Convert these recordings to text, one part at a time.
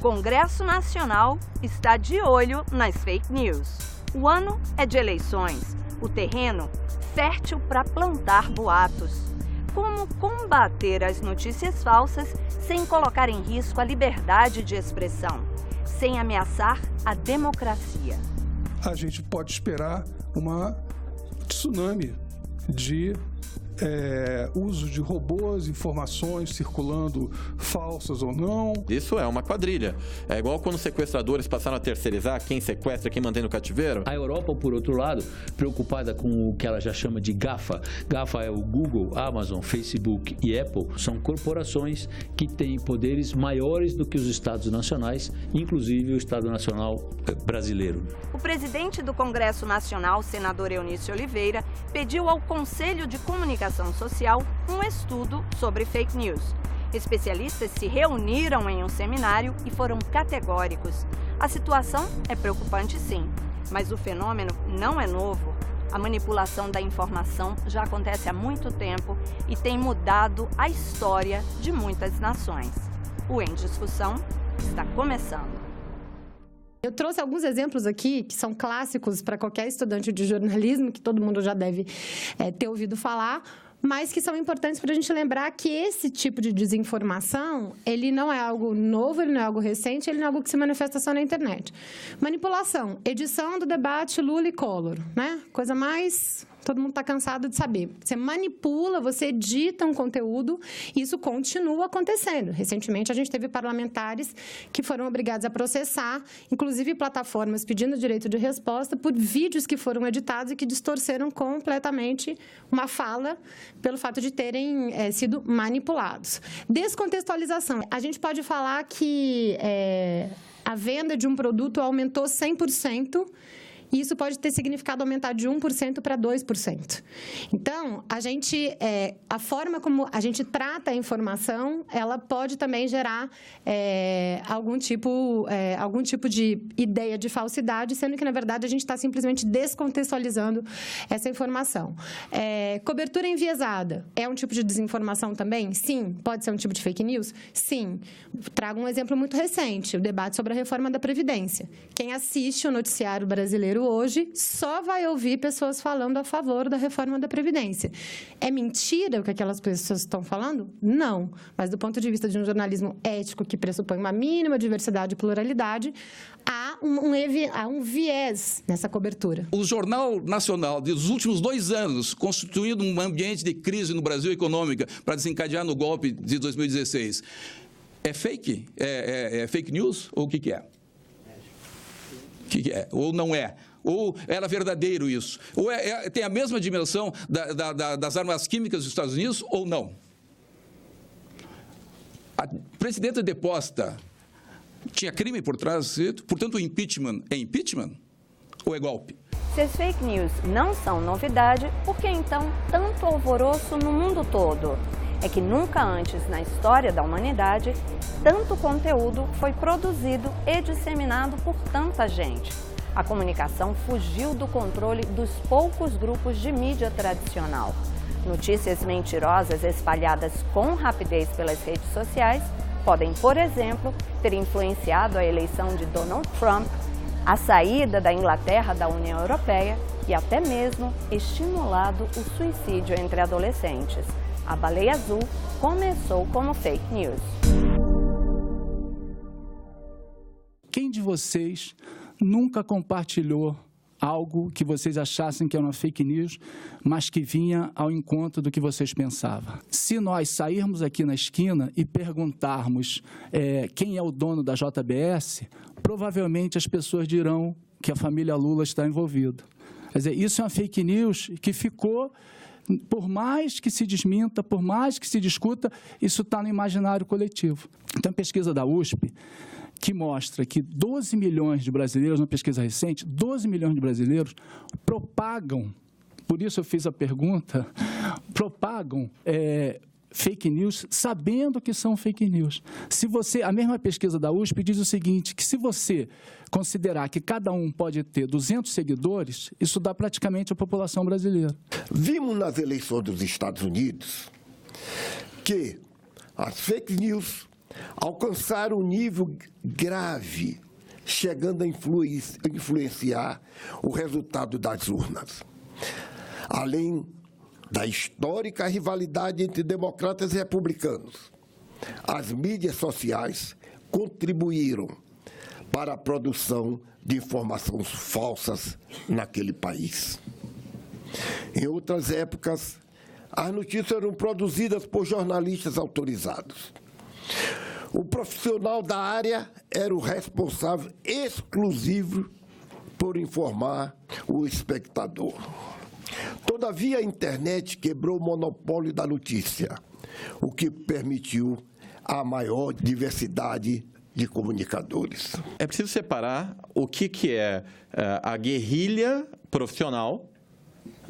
Congresso Nacional está de olho nas fake news. O ano é de eleições, o terreno fértil para plantar boatos. Como combater as notícias falsas sem colocar em risco a liberdade de expressão, sem ameaçar a democracia? A gente pode esperar uma tsunami de uso de robôs, informações circulando falsas ou não. Isso é uma quadrilha. É igual quando sequestradores passaram a terceirizar quem sequestra, quem mantém no cativeiro. A Europa, por outro lado, preocupada com o que ela já chama de GAFA. GAFA é o Google, Amazon, Facebook e Apple. São corporações que têm poderes maiores do que os estados nacionais, inclusive o Estado Nacional brasileiro. O presidente do Congresso Nacional, senador Eunício Oliveira, pediu ao Conselho de Comunicação Social um estudo sobre fake news. Especialistas se reuniram em um seminário e foram categóricos. A situação é preocupante, sim, mas o fenômeno não é novo. A manipulação da informação já acontece há muito tempo e tem mudado a história de muitas nações. O Em Discussão está começando. Eu trouxe alguns exemplos aqui que são clássicos para qualquer estudante de jornalismo, que todo mundo já deve ter ouvido falar, mas que são importantes para a gente lembrar que esse tipo de desinformação, ele não é algo novo, ele não é algo recente, ele não é algo que se manifesta só na internet. Manipulação, edição do debate Lula e Collor, né? Coisa mais... todo mundo está cansado de saber. Você manipula, você edita um conteúdo e isso continua acontecendo. Recentemente, a gente teve parlamentares que foram obrigados a processar, inclusive plataformas pedindo direito de resposta por vídeos que foram editados e que distorceram completamente uma fala pelo fato de terem sido manipulados. Descontextualização. A gente pode falar que a venda de um produto aumentou 100%, e isso pode ter significado aumentar de 1% para 2%. Então, a forma como a gente trata a informação, ela pode também gerar algum tipo de ideia de falsidade, sendo que, na verdade, a gente está simplesmente descontextualizando essa informação. Cobertura enviesada é um tipo de desinformação também? Sim. Pode ser um tipo de fake news? Sim. Trago um exemplo muito recente, o debate sobre a reforma da Previdência. Quem assiste o noticiário brasileiro hoje só vai ouvir pessoas falando a favor da reforma da Previdência. É mentira o que aquelas pessoas estão falando? Não. Mas do ponto de vista de um jornalismo ético que pressupõe uma mínima diversidade e pluralidade, há um viés nessa cobertura. O Jornal Nacional, dos últimos 2 anos, constituindo um ambiente de crise no Brasil econômica para desencadear no golpe de 2016, é fake? É fake news? Ou o que é? O que é? Ou não é? Ou era verdadeiro isso? Ou tem a mesma dimensão das armas químicas dos Estados Unidos ou não? A presidenta deposta tinha crime por trás, portanto o impeachment é impeachment ou é golpe? Se as fake news não são novidade, por que então tanto alvoroço no mundo todo? É que nunca antes na história da humanidade, tanto conteúdo foi produzido e disseminado por tanta gente. A comunicação fugiu do controle dos poucos grupos de mídia tradicional. Notícias mentirosas espalhadas com rapidez pelas redes sociais podem, por exemplo, ter influenciado a eleição de Donald Trump, a saída da Inglaterra da União Europeia e até mesmo estimulado o suicídio entre adolescentes. A baleia azul começou como fake news. Quem de vocês nunca compartilhou algo que vocês achassem que era uma fake news, mas que vinha ao encontro do que vocês pensavam? Se nós sairmos aqui na esquina e perguntarmos quem é o dono da JBS, provavelmente as pessoas dirão que a família Lula está envolvida. Quer dizer, isso é uma fake news que ficou, por mais que se desminta, por mais que se discuta, isso está no imaginário coletivo. Então, a pesquisa da USP, que mostra que 12 milhões de brasileiros, uma pesquisa recente, 12 milhões de brasileiros propagam, por isso eu fiz a pergunta, propagam fake news sabendo que são fake news. A mesma pesquisa da USP diz o seguinte, que se você considerar que cada um pode ter 200 seguidores, isso dá praticamente a população brasileira. Vimos nas eleições dos Estados Unidos que as fake news alcançaram um nível grave, chegando a influenciar o resultado das urnas. Além da histórica rivalidade entre democratas e republicanos, as mídias sociais contribuíram para a produção de informações falsas naquele país. Em outras épocas, as notícias eram produzidas por jornalistas autorizados. O profissional da área era o responsável exclusivo por informar o espectador. Todavia, a internet quebrou o monopólio da notícia, o que permitiu a maior diversidade de comunicadores. É preciso separar o que é a guerrilha profissional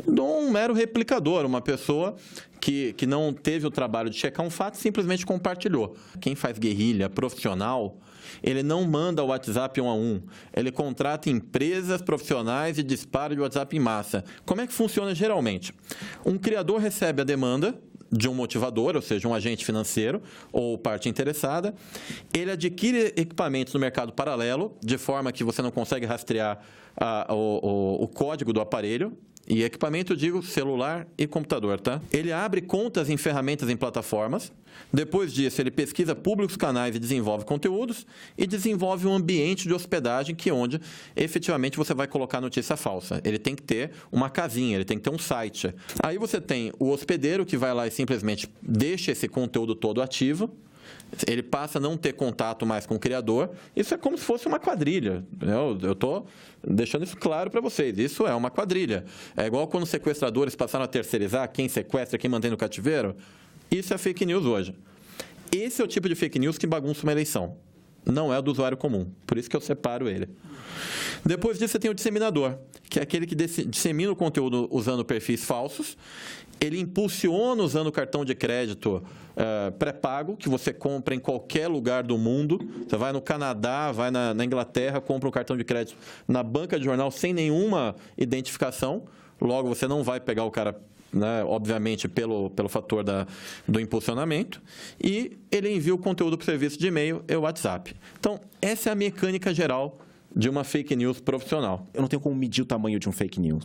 de um mero replicador, uma pessoa que não teve o trabalho de checar um fato e simplesmente compartilhou. Quem faz guerrilha profissional, ele não manda o WhatsApp 1 a 1, ele contrata empresas profissionais e dispara de WhatsApp em massa. Como é que funciona geralmente? Um criador recebe a demanda de um motivador, ou seja, um agente financeiro ou parte interessada, ele adquire equipamentos no mercado paralelo, de forma que você não consegue rastrear o código do aparelho. E equipamento, eu digo celular e computador, tá? Ele abre contas em ferramentas em plataformas. Depois disso, ele pesquisa públicos, canais e desenvolve conteúdos. E desenvolve um ambiente de hospedagem que onde, efetivamente, você vai colocar notícia falsa. Ele tem que ter uma casinha, ele tem que ter um site. Aí você tem o hospedeiro que vai lá e simplesmente deixa esse conteúdo todo ativo. Ele passa a não ter contato mais com o criador. Isso é como se fosse uma quadrilha. Eu estou deixando isso claro para vocês. Isso é uma quadrilha. É igual quando os sequestradores passaram a terceirizar quem sequestra, quem mantém no cativeiro. Isso é fake news hoje. Esse é o tipo de fake news que bagunça uma eleição. Não é o do usuário comum. Por isso que eu separo ele. Depois disso, você tem o disseminador, que é aquele que dissemina o conteúdo usando perfis falsos. Ele impulsiona usando o cartão de crédito pré-pago, que você compra em qualquer lugar do mundo. Você vai no Canadá, vai na Inglaterra, compra um cartão de crédito na banca de jornal sem nenhuma identificação. Logo, você não vai pegar o cara, né, obviamente, pelo fator do impulsionamento. E ele envia o conteúdo para o serviço de e-mail e o WhatsApp. Então, essa é a mecânica geral de uma fake news profissional. Eu não tenho como medir o tamanho de um fake news.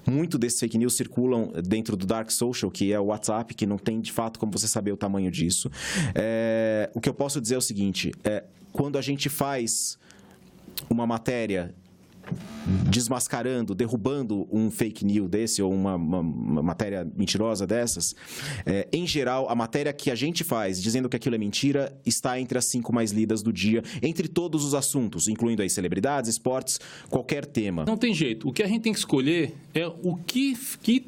Muito desses fake news circulam dentro do dark social, que é o WhatsApp, que não tem, de fato, como você saber o tamanho disso. O que eu posso dizer é o seguinte, quando a gente faz uma matéria desmascarando, derrubando um fake news desse ou uma matéria mentirosa dessas, em geral, a matéria que a gente faz dizendo que aquilo é mentira está entre as 5 mais lidas do dia, entre todos os assuntos, incluindo aí celebridades, esportes, qualquer tema. Não tem jeito. O que a gente tem que escolher é o que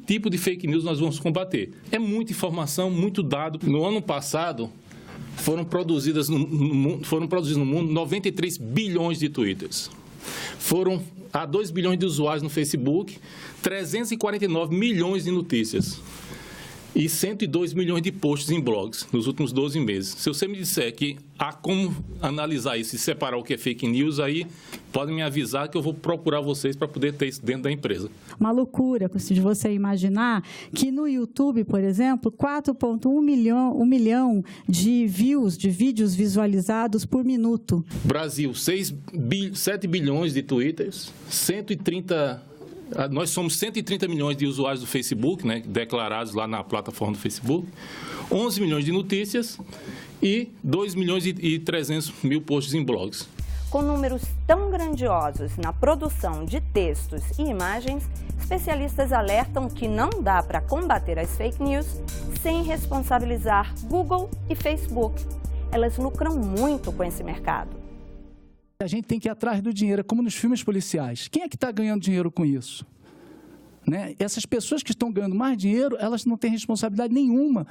tipo de fake news nós vamos combater. É muita informação, muito dado. No ano passado, foram produzidos no mundo 93 bilhões de twitters. Há 2 bilhões de usuários no Facebook, 349 milhões de notícias e 102 milhões de posts em blogs nos últimos 12 meses. Se você me disser que há como analisar isso e separar o que é fake news, aí podem me avisar que eu vou procurar vocês para poder ter isso dentro da empresa. Uma loucura de você imaginar que no YouTube, por exemplo, 4,1 milhão de views, de vídeos visualizados por minuto. Brasil, 7 bilhões de twitters, 130... Nós somos 130 milhões de usuários do Facebook, né, declarados lá na plataforma do Facebook, 11 milhões de notícias e 2 milhões e 300 mil posts em blogs. Com números tão grandiosos na produção de textos e imagens, especialistas alertam que não dá para combater as fake news sem responsabilizar Google e Facebook. Elas lucram muito com esse mercado. A gente tem que ir atrás do dinheiro, como nos filmes policiais. Quem é que está ganhando dinheiro com isso? Né? Essas pessoas que estão ganhando mais dinheiro, elas não têm responsabilidade nenhuma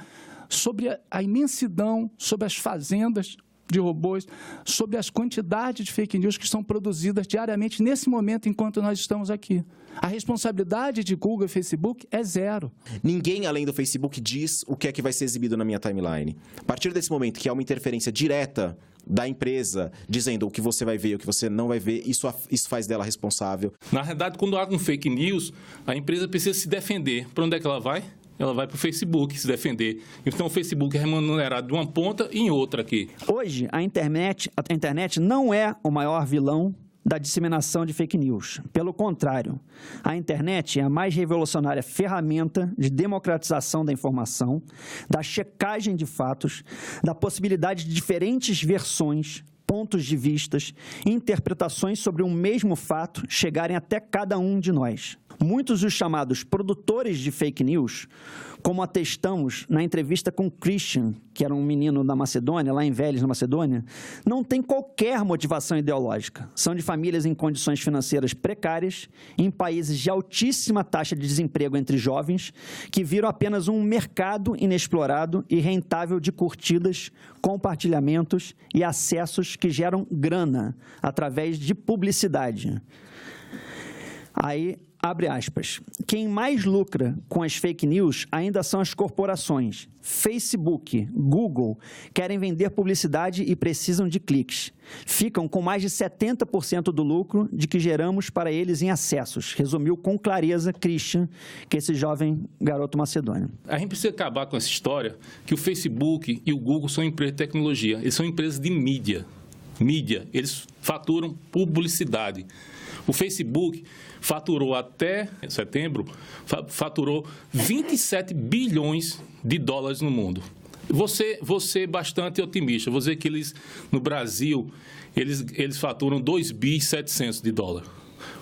sobre a imensidão, sobre as fazendas de robôs, sobre as quantidades de fake news que são produzidas diariamente nesse momento enquanto nós estamos aqui. A responsabilidade de Google e Facebook é zero. Ninguém, além do Facebook, diz o que é que vai ser exibido na minha timeline. A partir desse momento que há uma interferência direta da empresa, dizendo o que você vai ver, o que você não vai ver, isso faz dela responsável. Na realidade, quando há um fake news, a empresa precisa se defender. Para onde é que ela vai? ela vai para o Facebook se defender. Então, o Facebook é remunerado de uma ponta e em outra aqui. Hoje, a internet não é o maior vilão da disseminação de fake news. Pelo contrário, a internet é a mais revolucionária ferramenta de democratização da informação, da checagem de fatos, da possibilidade de diferentes versões, pontos de vistas, interpretações sobre um mesmo fato chegarem até cada um de nós. Muitos dos chamados produtores de fake news, como atestamos na entrevista com Christian, que era um menino da Macedônia, lá em Veles, na Macedônia, não têm qualquer motivação ideológica. São de famílias em condições financeiras precárias, em países de altíssima taxa de desemprego entre jovens, que viram apenas um mercado inexplorado e rentável de curtidas, compartilhamentos e acessos que geram grana através de publicidade. Aí, abre aspas, quem mais lucra com as fake news ainda são as corporações. Facebook, Google querem vender publicidade e precisam de cliques. Ficam com mais de 70% do lucro de que geramos para eles em acessos, resumiu com clareza Christian, que é esse jovem garoto macedônio. A gente precisa acabar com essa história que o Facebook e o Google são empresas de tecnologia, eles são empresas de mídia, eles faturam publicidade. O Facebook faturou até setembro, faturou 27 bilhões de dólares no mundo. Você é bastante otimista, vou dizer que eles, no Brasil, eles faturam 2,7 bi de dólar.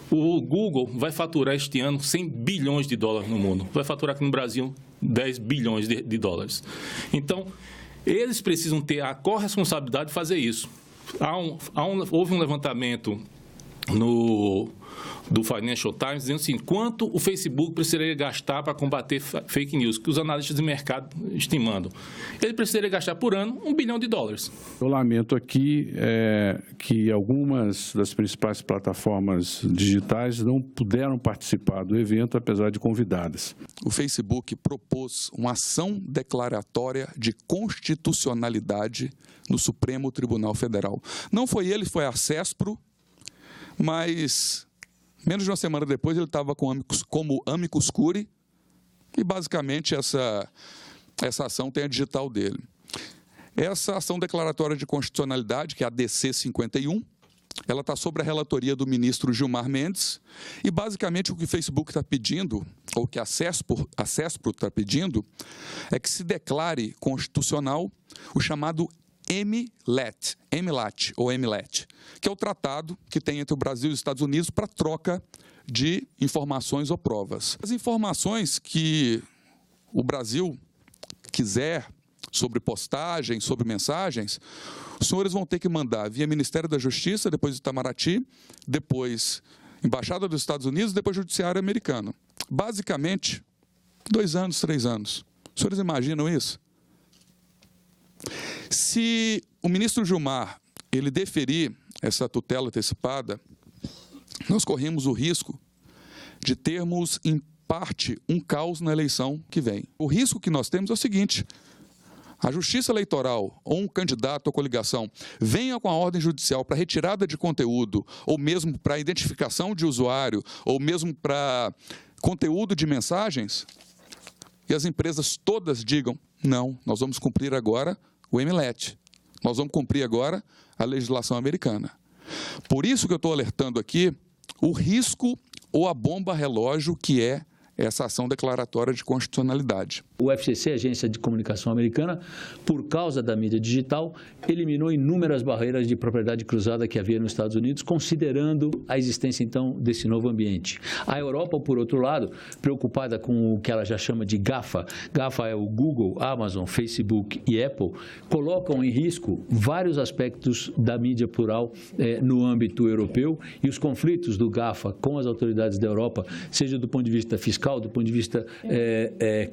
O Google vai faturar este ano 100 bilhões de dólares no mundo. Vai faturar aqui no Brasil 10 bilhões de dólares. Então, eles precisam ter a corresponsabilidade de fazer isso. Houve um levantamento do Financial Times, dizendo assim, quanto o Facebook precisaria gastar para combater fake news, que os analistas de mercado estimando. Ele precisaria gastar por ano $1 bilhão. Eu lamento aqui que algumas das principais plataformas digitais não puderam participar do evento, apesar de convidadas. O Facebook propôs uma ação declaratória de constitucionalidade no Supremo Tribunal Federal. Não foi ele, foi a CESPRO, mas menos de uma semana depois ele estava como amicus curiae e basicamente essa ação tem a digital dele. Essa ação declaratória de constitucionalidade, que é a DC 51, ela está sob a relatoria do ministro Gilmar Mendes e basicamente o que o Facebook está pedindo, ou que a CESPRO está pedindo, é que se declare constitucional o chamado MLAT, que é o tratado que tem entre o Brasil e os Estados Unidos para troca de informações ou provas. As informações que o Brasil quiser sobre postagem, sobre mensagens, os senhores vão ter que mandar via Ministério da Justiça, depois Itamaraty, depois Embaixada dos Estados Unidos, depois Judiciário americano. Basicamente, 2 anos, 3 anos. Os senhores imaginam isso? Se o ministro Gilmar ele deferir essa tutela antecipada, nós corremos o risco de termos, em parte, um caos na eleição que vem. O risco que nós temos é o seguinte: a Justiça Eleitoral ou um candidato ou coligação venha com a ordem judicial para retirada de conteúdo, ou mesmo para identificação de usuário, ou mesmo para conteúdo de mensagens, e as empresas todas digam, não, nós vamos cumprir agora o MLAT. Nós vamos cumprir agora a legislação americana. Por isso que eu estou alertando aqui o risco ou a bomba relógio que é essa ação declaratória de constitucionalidade. O FCC, Agência de Comunicação Americana, por causa da mídia digital, eliminou inúmeras barreiras de propriedade cruzada que havia nos Estados Unidos, considerando a existência, então, desse novo ambiente. A Europa, por outro lado, preocupada com o que ela já chama de GAFA, GAFA é o Google, Amazon, Facebook e Apple, colocam em risco vários aspectos da mídia plural no âmbito europeu, e os conflitos do GAFA com as autoridades da Europa, seja do ponto de vista fiscal, do ponto de vista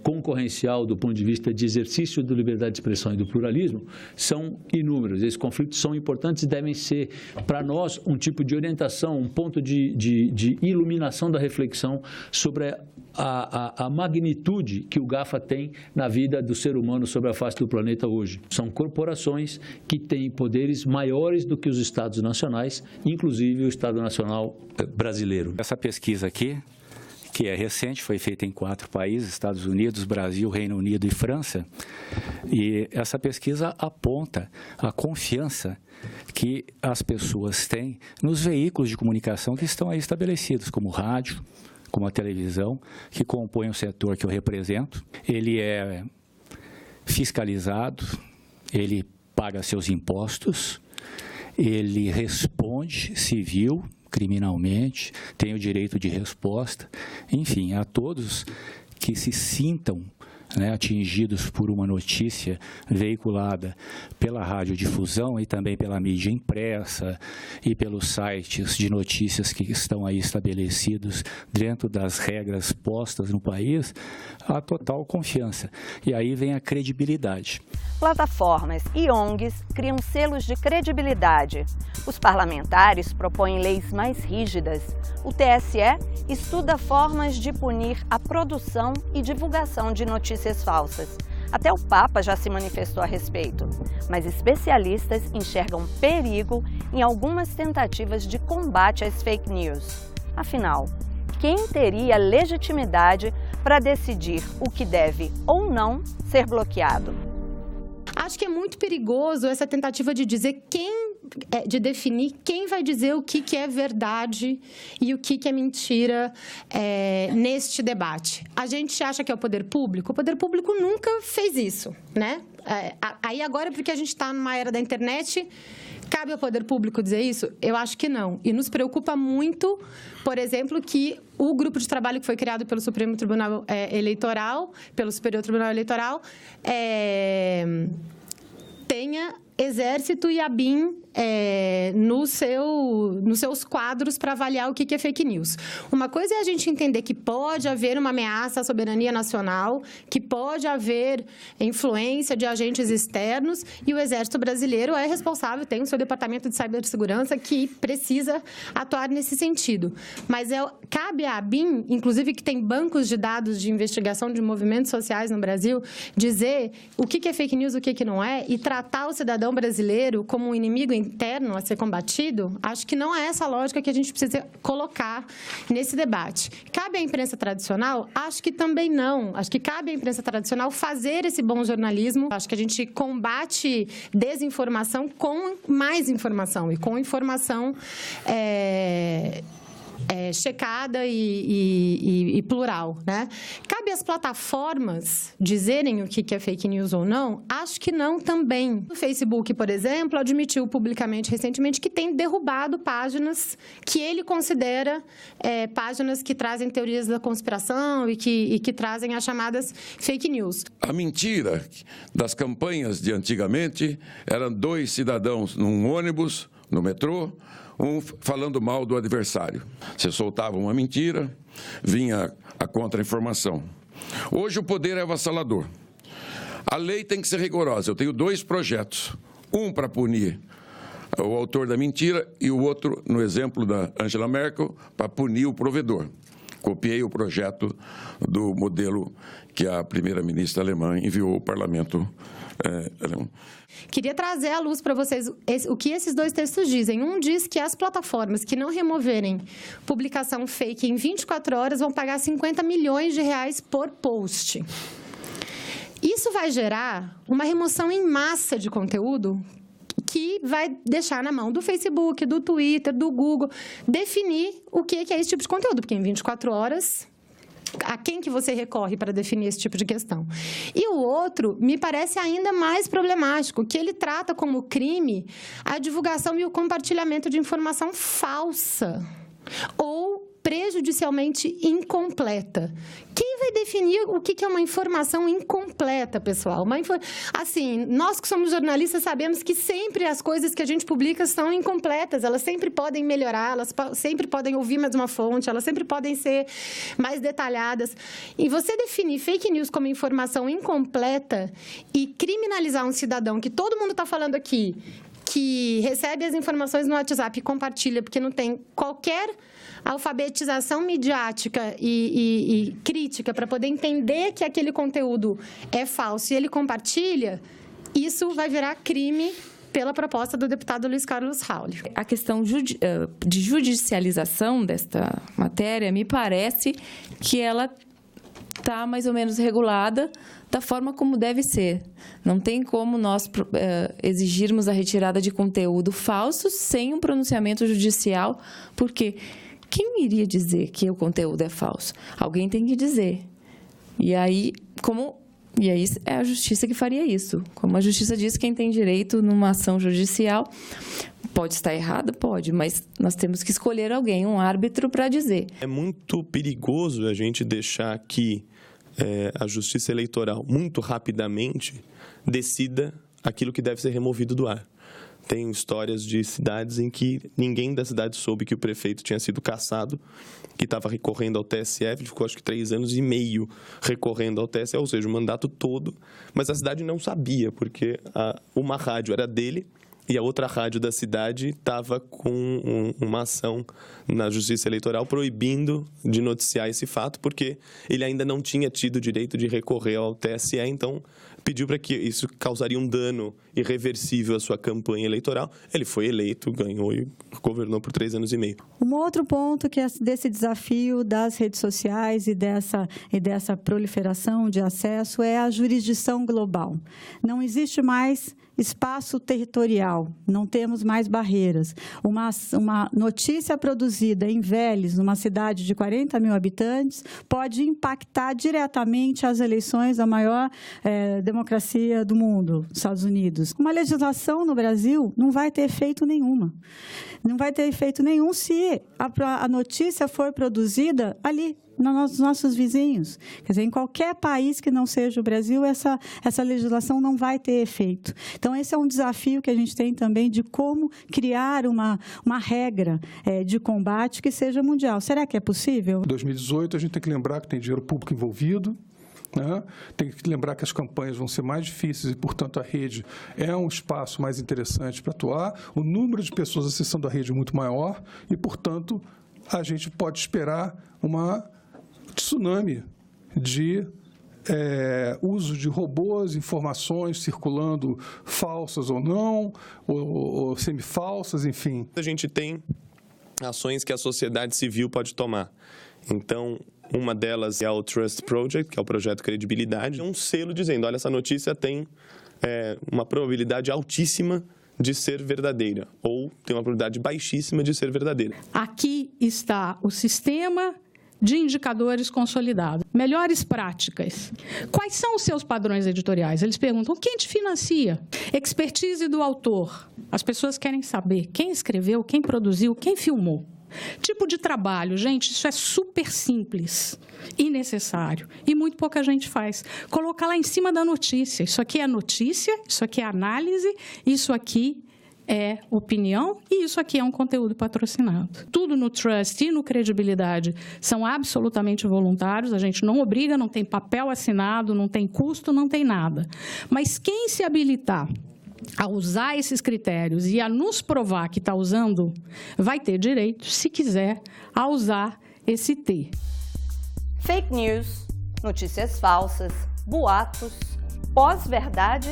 concorrencial, do ponto de vista de exercício da liberdade de expressão e do pluralismo, são inúmeros. Esses conflitos são importantes e devem ser, para nós, um tipo de orientação, um ponto de iluminação da reflexão sobre a magnitude que o GAFA tem na vida do ser humano sobre a face do planeta hoje. São corporações que têm poderes maiores do que os Estados nacionais, inclusive o Estado Nacional brasileiro. Essa pesquisa aqui, que é recente, foi feita em 4 países, Estados Unidos, Brasil, Reino Unido e França, e essa pesquisa aponta a confiança que as pessoas têm nos veículos de comunicação que estão aí estabelecidos, como o rádio, como a televisão, que compõem o setor que eu represento. Ele é fiscalizado, ele paga seus impostos, ele responde civil, criminalmente, tem o direito de resposta. Enfim, a todos que se sintam, né, atingidos por uma notícia veiculada pela radiodifusão e também pela mídia impressa e pelos sites de notícias que estão aí estabelecidos dentro das regras postas no país, a total confiança. E aí vem a credibilidade. Plataformas e ONGs criam selos de credibilidade. Os parlamentares propõem leis mais rígidas. O TSE estuda formas de punir a produção e divulgação de notícias falsas. Até o Papa já se manifestou a respeito. Mas especialistas enxergam perigo em algumas tentativas de combate às fake news. Afinal, quem teria legitimidade para decidir o que deve ou não ser bloqueado? Acho que é muito perigoso essa tentativa de dizer de definir quem vai dizer o que é verdade e o que é mentira neste debate. A gente acha que é o poder público? O poder público nunca fez isso, né? Aí agora, porque a gente está numa era da internet, cabe ao poder público dizer isso? Eu acho que não. E nos preocupa muito, por exemplo, que o grupo de trabalho que foi criado pelo Supremo Tribunal Eleitoral, pelo Superior Tribunal Eleitoral, tenha Exército e ABIN nos seus quadros para avaliar o que é fake news. Uma coisa é a gente entender que pode haver uma ameaça à soberania nacional, que pode haver influência de agentes externos, e o Exército Brasileiro é responsável, tem o seu departamento de cibersegurança que precisa atuar nesse sentido. Mas cabe à ABIN, inclusive que tem bancos de dados de investigação de movimentos sociais no Brasil, dizer o que é fake news, o que não é, e tratar o cidadão brasileiro como um inimigo interno a ser combatido. Acho que não é essa a lógica que a gente precisa colocar nesse debate. Cabe à imprensa tradicional? Acho que também não. Acho que cabe à imprensa tradicional fazer esse bom jornalismo. Acho que a gente combate desinformação com mais informação e com informação checada e plural, né? Cabe às plataformas dizerem o que é fake news ou não? Acho que não também. O Facebook, por exemplo, admitiu publicamente recentemente que tem derrubado páginas que ele considera páginas que trazem teorias da conspiração e que trazem as chamadas fake news. A mentira das campanhas de antigamente eram 2 cidadãos num ônibus, no metrô, um falando mal do adversário. Você soltava uma mentira, vinha a contra-informação. Hoje o poder é avassalador. A lei tem que ser rigorosa. Eu tenho 2 projetos. Um para punir o autor da mentira e o outro, no exemplo da Angela Merkel, para punir o provedor. Copiei o projeto do modelo que a primeira-ministra alemã enviou ao parlamento alemão. Queria trazer à luz para vocês o que esses 2 textos dizem. Um diz que as plataformas que não removerem publicação fake em 24 horas vão pagar 50 milhões de reais por post. Isso vai gerar uma remoção em massa de conteúdo que vai deixar na mão do Facebook, do Twitter, do Google, definir o que é esse tipo de conteúdo, porque em 24 horas... A quem que você recorre para definir esse tipo de questão? E o outro me parece ainda mais problemático, que ele trata como crime a divulgação e o compartilhamento de informação falsa ou prejudicialmente incompleta. Quem vai definir o que é uma informação incompleta, pessoal? Assim, nós que somos jornalistas sabemos que sempre as coisas que a gente publica são incompletas, elas sempre podem melhorar, elas sempre podem ouvir mais uma fonte, elas sempre podem ser mais detalhadas. E você definir fake news como informação incompleta e criminalizar um cidadão, que todo mundo está falando aqui, que recebe as informações no WhatsApp e compartilha, porque não tem qualquer alfabetização midiática e crítica para poder entender que aquele conteúdo é falso e ele compartilha, isso vai virar crime pela proposta do deputado Luiz Carlos Rauli. A questão de judicialização desta matéria, me parece que ela está mais ou menos regulada da forma como deve ser. Não tem como nós exigirmos a retirada de conteúdo falso sem um pronunciamento judicial, porque quem iria dizer que o conteúdo é falso? Alguém tem que dizer. E aí é a justiça que faria isso. Como a justiça diz, quem tem direito numa ação judicial pode estar errado, pode, mas nós temos que escolher alguém, um árbitro, para dizer. É muito perigoso a gente deixar que a justiça eleitoral, muito rapidamente, decida aquilo que deve ser removido do ar. Tem histórias de cidades em que ninguém da cidade soube que o prefeito tinha sido cassado, que estava recorrendo ao TSE, ele ficou acho que 3 anos e meio recorrendo ao TSE, ou seja, o mandato todo, mas a cidade não sabia, porque uma rádio era dele e a outra rádio da cidade estava com uma ação na Justiça Eleitoral proibindo de noticiar esse fato, porque ele ainda não tinha tido o direito de recorrer ao TSE, então pediu para que isso causaria um dano irreversível à sua campanha eleitoral. Ele foi eleito, ganhou e governou por 3 anos e meio. Um outro ponto que é desse desafio das redes sociais e dessa proliferação de acesso é a jurisdição global. Não existe mais espaço territorial, não temos mais barreiras. Uma notícia produzida em Vélez, numa cidade de 40 mil habitantes, pode impactar diretamente as eleições da maior democracia do mundo, Estados Unidos. Uma legislação no Brasil não vai ter efeito nenhuma. Não vai ter efeito nenhum se a notícia for produzida ali, nos nossos vizinhos. Quer dizer, em qualquer país que não seja o Brasil, essa legislação não vai ter efeito. Então, esse é um desafio que a gente tem também de como criar uma regra de combate que seja mundial. Será que é possível? Em 2018, a gente tem que lembrar que tem dinheiro público envolvido, né? Tem que lembrar que as campanhas vão ser mais difíceis e, portanto, a rede é um espaço mais interessante para atuar. O número de pessoas acessando a rede é muito maior e, portanto, a gente pode esperar uma tsunami de uso de robôs, informações circulando falsas ou não, ou semifalsas, enfim. A gente tem ações que a sociedade civil pode tomar. Então, uma delas é o Trust Project, que é o projeto Credibilidade. É um selo dizendo, olha, essa notícia tem uma probabilidade altíssima de ser verdadeira, ou tem uma probabilidade baixíssima de ser verdadeira. Aqui está o sistema de indicadores consolidados. Melhores práticas. Quais são os seus padrões editoriais? Eles perguntam, quem te financia? Expertise do autor. As pessoas querem saber quem escreveu, quem produziu, quem filmou. Tipo de trabalho, gente, isso é super simples e necessário. E muito pouca gente faz. Colocar lá em cima da notícia. Isso aqui é notícia, isso aqui é análise, isso aqui é opinião e isso aqui é um conteúdo patrocinado. Tudo no Trust e no Credibilidade são absolutamente voluntários, a gente não obriga, não tem papel assinado, não tem custo, não tem nada. Mas quem se habilitar a usar esses critérios e a nos provar que está usando, vai ter direito, se quiser, a usar esse T. Fake news, notícias falsas, boatos, pós-verdade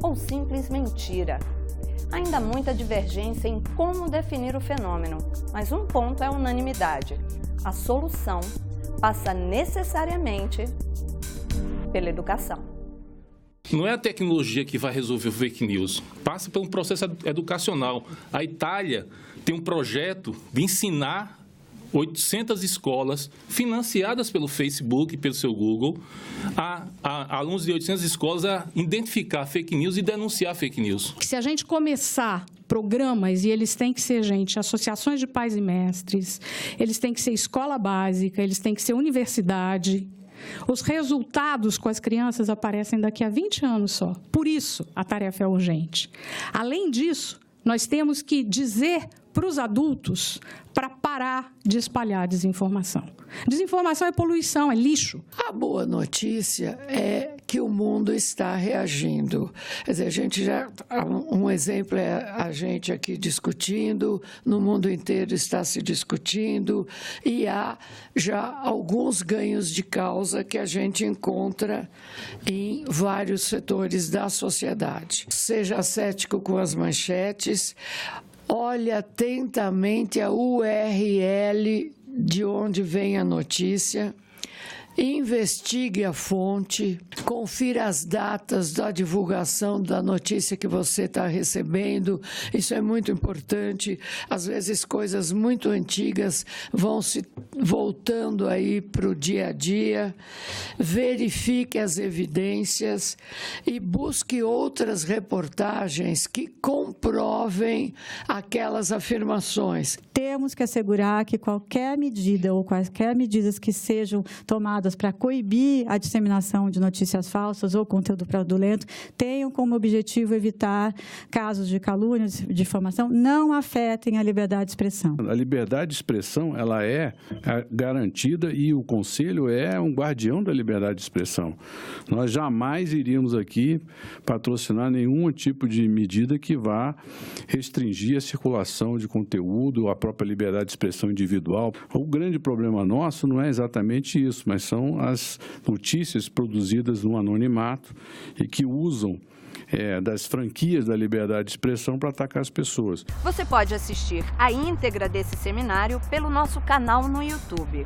ou simples mentira. Ainda há muita divergência em como definir o fenômeno, mas um ponto é unanimidade. A solução passa necessariamente pela educação. Não é a tecnologia que vai resolver o fake news, passa por um processo educacional. A Itália tem um projeto de ensinar 800 escolas financiadas pelo Facebook e pelo seu Google, a alunos de 800 escolas a identificar fake news e denunciar fake news. Se a gente começar programas, e eles têm que ser, gente, associações de pais e mestres, eles têm que ser escola básica, eles têm que ser universidade. Os resultados com as crianças aparecem daqui a 20 anos só. Por isso, a tarefa é urgente. Além disso, nós temos que dizer para os adultos para parar de espalhar desinformação. Desinformação é poluição, é lixo. A boa notícia é que que o mundo está reagindo. Quer dizer, a gente já, um exemplo é a gente aqui discutindo, no mundo inteiro está se discutindo, e há já alguns ganhos de causa que a gente encontra em vários setores da sociedade. Seja cético com as manchetes, olhe atentamente a URL de onde vem a notícia, investigue a fonte, confira as datas da divulgação da notícia que você está recebendo. Isso é muito importante. Às vezes, coisas muito antigas vão se voltando aí para o dia a dia. Verifique as evidências e busque outras reportagens que comprovem aquelas afirmações. Temos que assegurar que qualquer medida ou quaisquer medidas que sejam tomadas para coibir a disseminação de notícias falsas ou conteúdo fraudulento tenham como objetivo evitar casos de calúnia, de difamação, não afetem a liberdade de expressão. A liberdade de expressão, ela é garantida e o Conselho é um guardião da liberdade de expressão. Nós jamais iríamos aqui patrocinar nenhum tipo de medida que vá restringir a circulação de conteúdo, a própria liberdade de expressão individual. O grande problema nosso não é exatamente isso, mas são as notícias produzidas no anonimato e que usam das franquias da liberdade de expressão para atacar as pessoas. Você pode assistir a íntegra desse seminário pelo nosso canal no YouTube.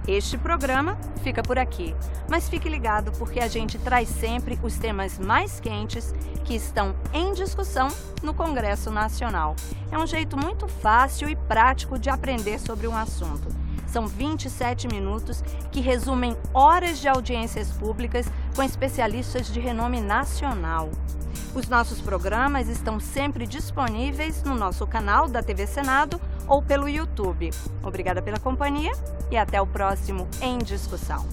Este programa fica por aqui, mas fique ligado porque a gente traz sempre os temas mais quentes que estão em discussão no Congresso Nacional. É um jeito muito fácil e prático de aprender sobre um assunto. São 27 minutos que resumem horas de audiências públicas com especialistas de renome nacional. Os nossos programas estão sempre disponíveis no nosso canal da TV Senado ou pelo YouTube. Obrigada pela companhia e até o próximo Em Discussão.